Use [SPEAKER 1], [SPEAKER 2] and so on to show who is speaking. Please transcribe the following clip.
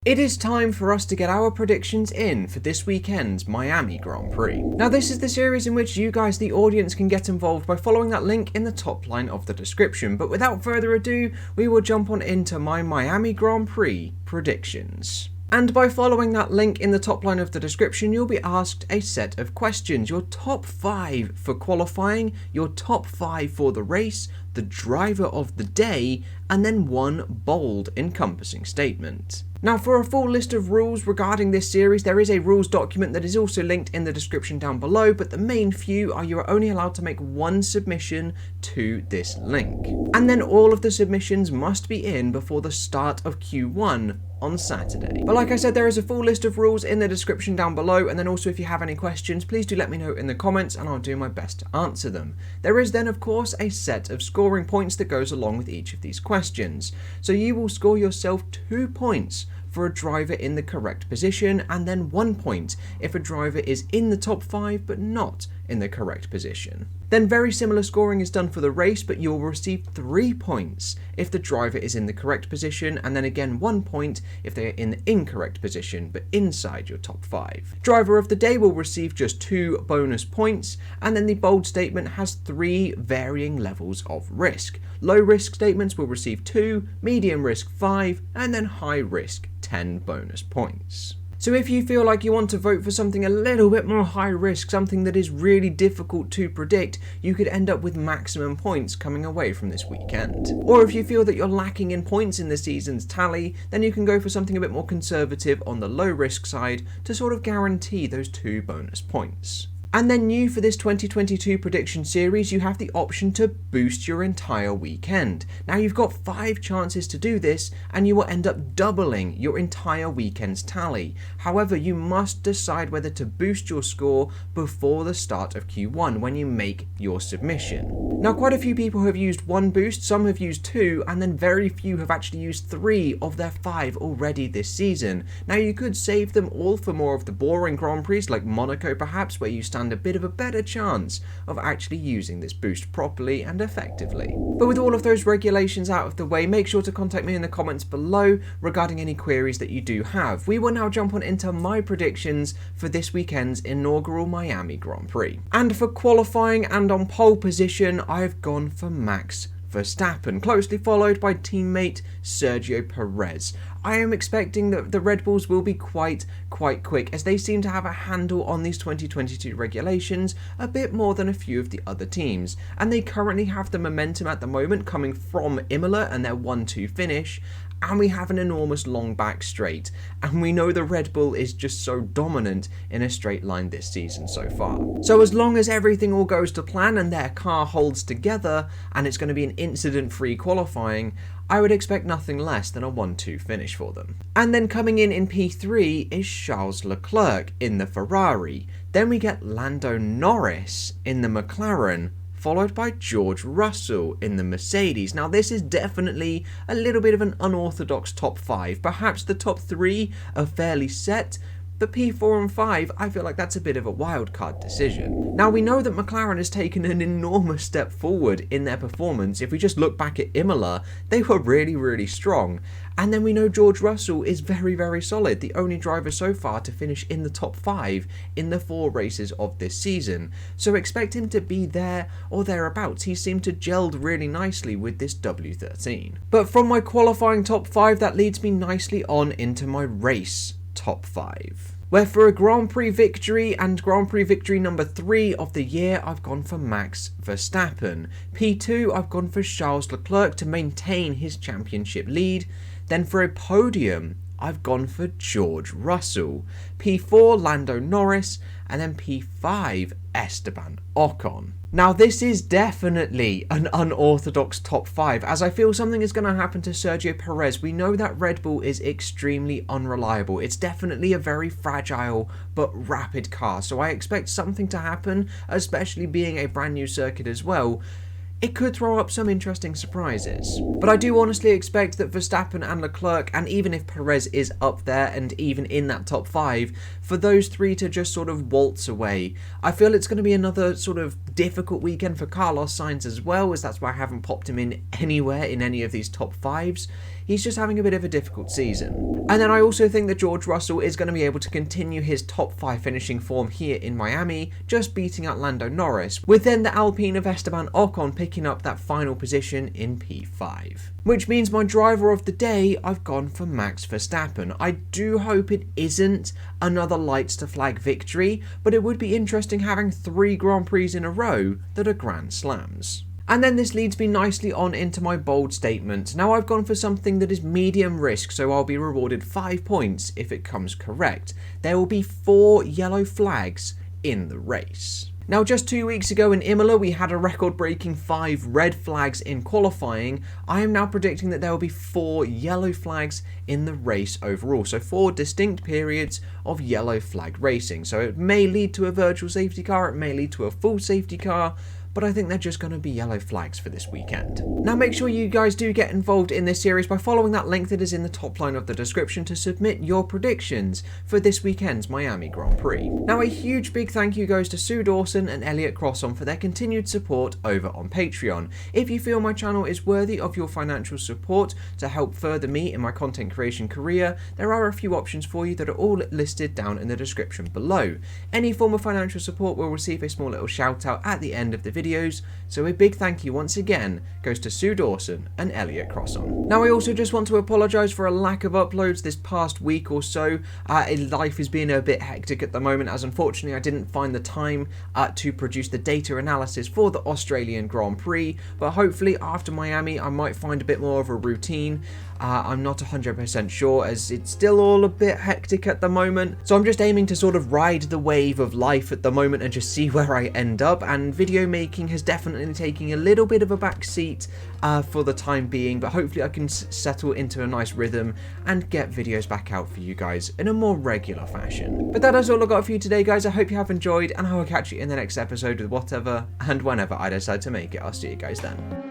[SPEAKER 1] It is time for us to get our predictions in for this weekend's Miami Grand Prix. Now this is the series in which you guys, the audience, can get involved by following that link in the top line of the description. But without further ado, we will jump on into my Miami Grand Prix predictions. And by following that link in the top line of the description, you'll be asked a set of questions. Your top 5 for qualifying, your top 5 for the race, the driver of the day, and then one bold encompassing statement. Now for a full list of rules regarding this series, there is a rules document that is also linked in the description down below, but the main few are you are only allowed to make one submission to this link. And then all of the submissions must be in before the start of Q1 on Saturday. But like I said, there is a full list of rules in the description down below, and then also if you have any questions, please do let me know in the comments and I'll do my best to answer them. There is then of course a set of scoring points that goes along with each of these questions. So you will score yourself 2 points for a driver in the correct position, and then 1 point if a driver is in the top 5 but not in the correct position. Then very similar scoring is done for the race, but you'll receive 3 points if the driver is in the correct position, and then again 1 point if they are in the incorrect position but inside your top 5. Driver of the day will receive just 2 bonus points, and then the bold statement has 3 varying levels of risk. Low risk statements will receive 2, medium risk 5, and then high risk 10 bonus points. So if you feel like you want to vote for something a little bit more high risk, something that is really difficult to predict, you could end up with maximum points coming away from this weekend. Or if you feel that you're lacking in points in the season's tally, then you can go for something a bit more conservative on the low risk side to sort of guarantee those 2 bonus points. And then new for this 2022 prediction series, you have the option to boost your entire weekend. Now you've got 5 chances to do this, and you will end up doubling your entire weekend's tally. However, you must decide whether to boost your score before the start of Q1 when you make your submission. Now quite a few people have used 1 boost, some have used 2, and then very few have actually used 3 of their 5 already this season. Now you could save them all for more of the boring Grand Prix like Monaco perhaps, where you stand a bit of a better chance of actually using this boost properly and effectively. But with all of those regulations out of the way, make sure to contact me in the comments below regarding any queries that you do have. We will now jump on into my predictions for this weekend's inaugural Miami Grand Prix. And for qualifying and on pole position, I've gone for Max Verstappen, closely followed by teammate Sergio Perez. I am expecting that the Red Bulls will be quite quick, as they seem to have a handle on these 2022 regulations a bit more than a few of the other teams, and they currently have the momentum at the moment coming from Imola and their 1-2 finish, and we have an enormous long back straight, and we know the Red Bull is just so dominant in a straight line this season so far. So as long as everything all goes to plan and their car holds together and it's going to be an incident-free qualifying, I would expect nothing less than a 1-2 finish for them. And then coming in P3 is Charles Leclerc in the Ferrari. Then we get Lando Norris in the McLaren, followed by George Russell in the Mercedes. Now this is definitely a little bit of an unorthodox top 5. Perhaps the top 3 are fairly set, but P4 and 5, I feel like that's a bit of a wildcard decision. Now we know that McLaren has taken an enormous step forward in their performance. If we just look back at Imola, they were really strong. And then we know George Russell is very solid, the only driver so far to finish in the top 5 in the 4 races of this season. So expect him to be there or thereabouts. He seemed to gelled really nicely with this W13. But from my qualifying top 5, that leads me nicely on into my race top 5. Where for a Grand Prix victory and Grand Prix victory number 3 of the year, I've gone for Max Verstappen. P2, I've gone for Charles Leclerc to maintain his championship lead. Then for a podium, I've gone for George Russell. P4, Lando Norris, and then P5, Esteban Ocon. Now this is definitely an unorthodox top 5, as I feel something is going to happen to Sergio Perez. We know that Red Bull is extremely unreliable. It's definitely a very fragile but rapid car, so I expect something to happen, especially being a brand new circuit as well. It could throw up some interesting surprises. But I do honestly expect that Verstappen and Leclerc, and even if Perez is up there and even in that top 5, for those 3 to just sort of waltz away. I feel it's going to be another sort of difficult weekend for Carlos Sainz as well, as that's why I haven't popped him in anywhere in any of these top 5s. he's just having a bit of a difficult season. And then I also think that George Russell is going to be able to continue his top 5 finishing form here in Miami, just beating out Lando Norris, with then the Alpine of Esteban Ocon picking up that final position in P5. Which means my driver of the day, I've gone for Max Verstappen. I do hope it isn't another lights to flag victory, but it would be interesting having 3 Grand Prix in a row that are Grand Slams. And then this leads me nicely on into my bold statement. Now I've gone for something that is medium risk, so I'll be rewarded 5 points if it comes correct. There will be 4 yellow flags in the race. Now, just 2 weeks ago in Imola, we had a record-breaking 5 red flags in qualifying. I am now predicting that there will be 4 yellow flags in the race overall. So 4 distinct periods of yellow flag racing. So it may lead to a virtual safety car, it may lead to a full safety car, but I think they're just going to be yellow flags for this weekend. Now make sure you guys do get involved in this series by following that link that is in the top line of the description to submit your predictions for this weekend's Miami Grand Prix. Now a huge big thank you goes to Sue Dawson and Elliot Crosson for their continued support over on Patreon. If you feel my channel is worthy of your financial support to help further me in my content creation career, there are a few options for you that are all listed down in the description below. Any form of financial support will receive a small little shout out at the end of the videos, so a big thank you once again goes to Sue Dawson and Elliot Crosson. Now I also just want to apologise for a lack of uploads this past week or so. Life has been a bit hectic at the moment, as unfortunately I didn't find the time to produce the data analysis for the Australian Grand Prix, but hopefully after Miami I might find a bit more of a routine. I'm not 100% sure, as it's still all a bit hectic at the moment, so I'm just aiming to sort of ride the wave of life at the moment and just see where I end up, and video making has definitely taken a little bit of a back seat for the time being, but hopefully I can settle into a nice rhythm and get videos back out for you guys in a more regular fashion. But that is all I got for you today, guys. I hope you have enjoyed, and I will catch you in the next episode with whatever and whenever I decide to make it. I'll see you guys then.